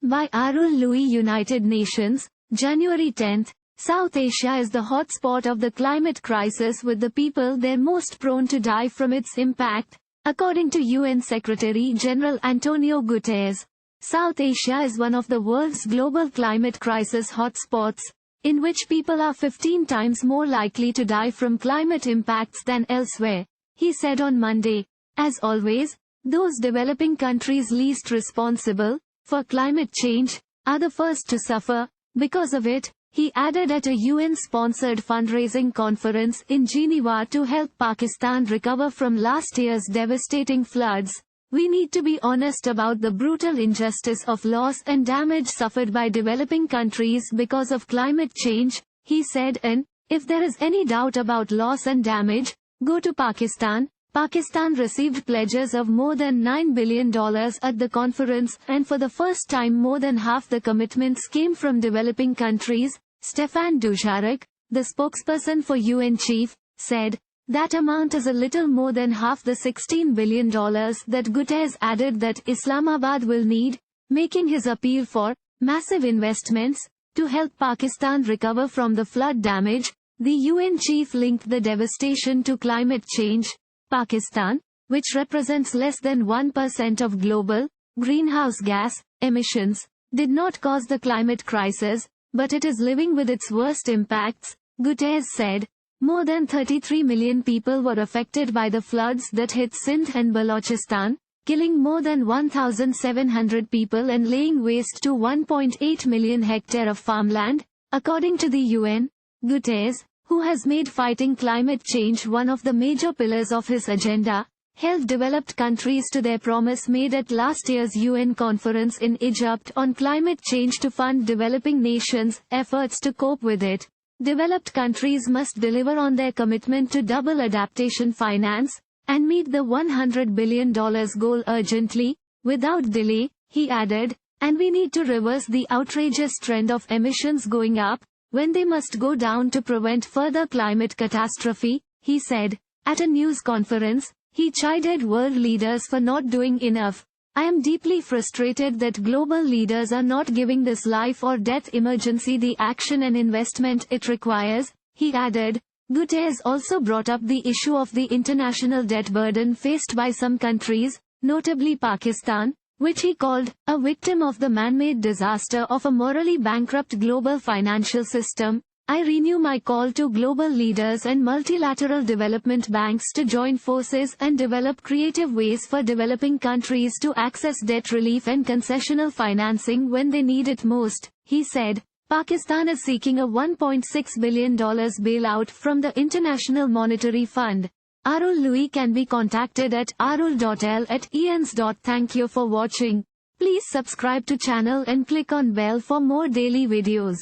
By Arul Louis. United Nations, January 10. South Asia is the hotspot of the climate crisis, with the people there most prone to die from its impact, according to UN Secretary-General Antonio Guterres. South Asia is one of the world's global climate crisis hotspots, in which people are 15 times more likely to die from climate impacts than elsewhere, he said on Monday. As always, those developing countries least responsible for climate change are the first to suffer because of it, he added at a UN-sponsored fundraising conference in Geneva to help Pakistan recover from last year's devastating floods. We need to be honest about the brutal injustice of loss and damage suffered by developing countries because of climate change, he said, and if there is any doubt about loss and damage, go to Pakistan. Pakistan received pledges of more than $9 billion at the conference, and for the first time more than half the commitments came from developing countries. Stefan Dujarric, the spokesperson for UN chief, said, that amount is a little more than half the $16 billion that Guterres added that Islamabad will need, making his appeal for massive investments to help Pakistan recover from the flood damage. The UN chief linked the devastation to climate change. Pakistan, which represents less than 1% of global greenhouse gas emissions, did not cause the climate crisis, but it is living with its worst impacts, Guterres said. More than 33 million people were affected by the floods that hit Sindh and Balochistan, killing more than 1,700 people and laying waste to 1.8 million hectares of farmland, according to the UN. Guterres, who has made fighting climate change one of the major pillars of his agenda, held developed countries to their promise made at last year's UN conference in Egypt on climate change to fund developing nations' efforts to cope with it. Developed countries must deliver on their commitment to double adaptation finance and meet the $100 billion goal urgently, without delay, he added, and we need to reverse the outrageous trend of emissions going up when they must go down to prevent further climate catastrophe, he said. At a news conference, he chided world leaders for not doing enough. I am deeply frustrated that global leaders are not giving this life or death emergency the action and investment it requires, he added. Guterres also brought up the issue of the international debt burden faced by some countries, notably Pakistan, which he called a victim of the man-made disaster of a morally bankrupt global financial system. I renew my call to global leaders and multilateral development banks to join forces and develop creative ways for developing countries to access debt relief and concessional financing when they need it most, he said. Pakistan is seeking a $1.6 billion bailout from the International Monetary Fund. Arul Louis can be contacted at arul.l@ens. Thank you for watching. Please subscribe to channel and click on bell for more daily videos.